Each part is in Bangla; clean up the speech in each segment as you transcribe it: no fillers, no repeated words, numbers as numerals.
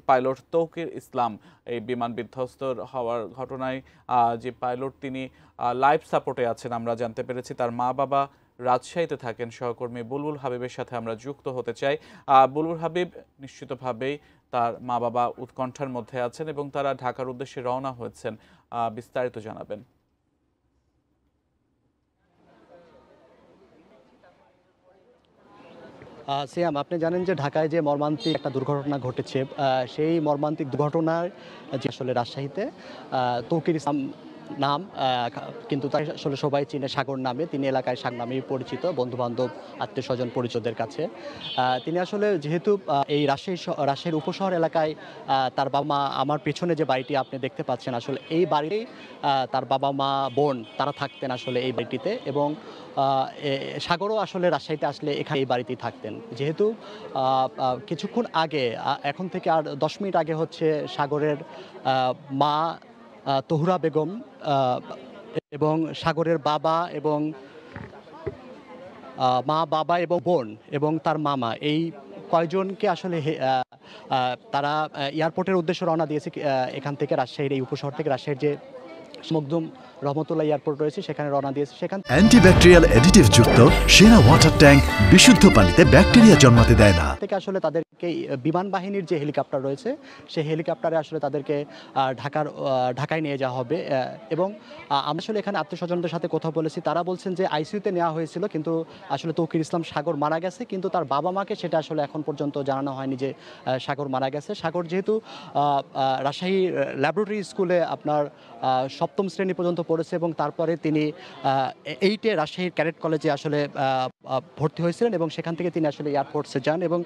পাইলট তৌকির ইসলাম এই বিমান বিধ্বস্ত হওয়ার ঘটনায় যে পাইলট তিনি লাইফ সাপোর্টে আছেন আমরা জানতে পেরেছি। তার মা বাবা রাজশাহীতে থাকেন। সহকর্মী বুলবুল হাবিবের সাথে আমরা যুক্ত হতে চাই। বুলবুল হাবিব, নিশ্চিতভাবেই তার মা বাবা উৎকণ্ঠার মধ্যে আছেন এবং তারা ঢাকার উদ্দেশ্যে রওনা হয়েছেন, বিস্তারিত জানাবেন। সিয়াম, আপনি জানেন যে ঢাকায় যে মর্মান্তিক একটা দুর্ঘটনা ঘটেছে, সেই মর্মান্তিক দুর্ঘটনার যে আসলে রাজশাহীতে তৌকির ইসলাম নাম, কিন্তু তাই আসলে সবাই চিনে সাগর নামে। তিনি এলাকায় সাগর নামেই পরিচিত, বন্ধুবান্ধব আত্মীয় স্বজন পরিচিতদের কাছে। তিনি আসলে যেহেতু এই রাজশাহীর উপশহর এলাকায় তার বাবা মা, আমার পেছনে যে বাড়িটি আপনি দেখতে পাচ্ছেন, আসলে এই বাড়িতেই তার বাবা মা বোন তারা থাকতেন আসলে এই বাড়িটিতে। এবং সাগরও আসলে রাজশাহীতে আসলে এখানে এই বাড়িতেই থাকতেন। যেহেতু কিছুক্ষণ আগে, এখন থেকে আর 10 মিনিট আগে হচ্ছে সাগরের মা তহুরা বেগম এবং সাগরের বাবা এবং মা বাবা এবং বোন এবং তার মামা, এই কয়জনকে আসলে তারা এয়ারপোর্টের উদ্দেশ্যে রওনা দিয়েছে। এখান থেকে রাজশাহীর এই উপশহর থেকে রাজশাহীর যে মখদুম রহমতুল্লাহ এয়ারপোর্ট রয়েছে সেখানে রওনা দিয়েছে। সেখান অ্যান্টিব্যাকটেরিয়াল অ্যাডিটিভ যুক্ত সেরা ওয়াটার ট্যাঙ্ক বিশুদ্ধ পানিতে ব্যাকটেরিয়া জন্মাতে দেয় না। থেকে আসলে তাদেরকে বিমান বাহিনীর যে হেলিকপ্টার রয়েছে সেই হেলিকপ্টারে আসলে তাদেরকে ঢাকায় নিয়ে যাওয়া হবে। এবং আমরা আসলে এখানে আত্মীয় স্বজনদের সাথে কথা বলেছি, তারা বলছেন যে আইসিইউতে নেওয়া হয়েছিল, কিন্তু আসলে তৌকির ইসলাম সাগর মারা গেছে, কিন্তু তার বাবা মাকে সেটা আসলে এখন পর্যন্ত জানানো হয়নি যে সাগর মারা গেছে। সাগর যেহেতু রাজশাহী ল্যাবরেটরি স্কুলে আপনার 7ম শ্রেণী পর্যন্ত পড়েছে এবং তারপরে তিনি 8-এ রাজশাহীর ক্যাডেট কলেজে আসলে ভর্তি হয়েছিলেন এবং সেখান থেকে তিনি আসলে এয়ারফোর্সে যান। এবং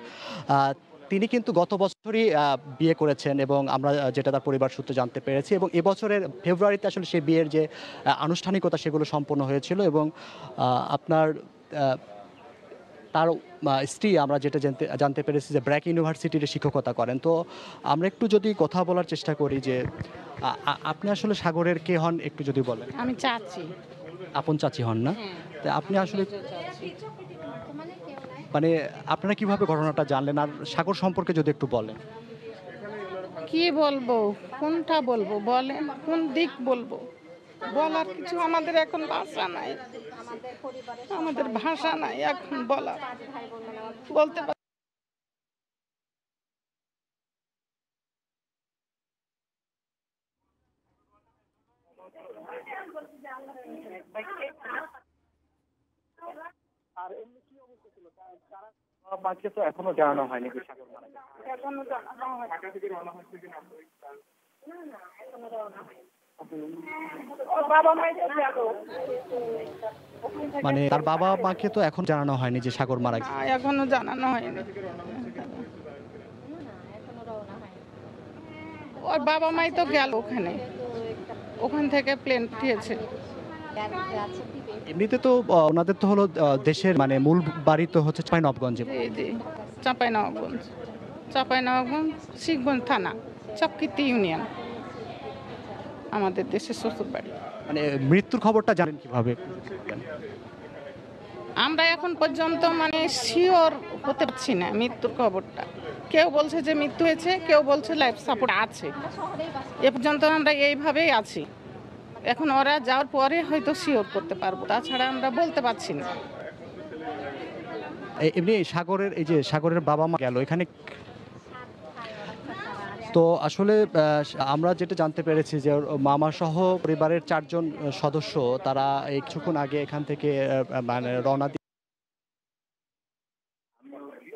তিনি কিন্তু গত বছরই বিয়ে করেছেন এবং আমরা যেটা তার পরিবার সূত্রে জানতে পেরেছি। এবং এবছরের ফেব্রুয়ারিতে আসলে সেই বিয়ের যে আনুষ্ঠানিকতা সেগুলো সম্পন্ন হয়েছিল। এবং আপনার তার স্ত্রী, আমরা যেটা জানতে পেরেছি যে ব্র্যাক ইউনিভার্সিটির শিক্ষকতা করেন। তো আমরা একটু যদি কথা বলার চেষ্টা করি যে আপনি আসলে সাগরের কে হন, একটু যদি বলেন। আমি চাচি। আপন চাচি হন না? তো আপনি আসলে মানে আপনারা কিভাবে ঘটনাটা জানলেন, আর সাগর সম্পর্কে যদি একটু বলেন। কি বলবো, কোনটা বলবো বলেন, কোন দিক বলবো, বলার কিছু আমাদের এখন ভাষা নাই, আমাদের ভাষা নাই এখন বলার, বলতে মাকে তো এখনো জানানো হয়নি যে সাগর মারা গেছে। এখনো জানানো হয়নি। ঢাকা থেকে রওনা হয়েছে কিনা মানে তার বাবা মাকে তো এখন জানানো হয়নি যে সাগর মারা গেছে। এখনো জানানো হয়নি। ওর বাবা মাই তো গেল ওখানে, ওখান থেকে প্লেন পাঠিয়েছে। এমনিতে তো ওনাদের তো হলো দেশের মানে মূল বাড়ি তো হচ্ছে চাঁপাইনবাবগঞ্জে। জি, চাঁপাইনবাবগঞ্জ শিখগঞ্জ থানা, চককিতি ইউনিয়ন আমাদের দেশের শ্বশুর বাড়ি। মানে মৃত্যুর খবরটা জানেন কিভাবে? আমরা এখন পর্যন্ত মানে শিওর হতে পারছি না মৃত্যুর খবরটা। কেউ বলছে যে মৃত্যু হয়েছে, কেউ বলছে লাইফ সাপোর্ট আছে। এ পর্যন্ত আমরা এইভাবেই আছি। এখন ওরা যাওয়ার পরে হয়তো শিওর করতে পারবো, তাছাড়া আমরা বলতে পারছি না। এমনি সাগরের এই যে সাগরের বাবা মা গেল এখানে, তো আসলে আমরা যেটা জানতে পেরেছি যে মামা সহ পরিবারের 4 জন সদস্য তারা কিছুক্ষণ আগে এখান থেকে মানে রওনা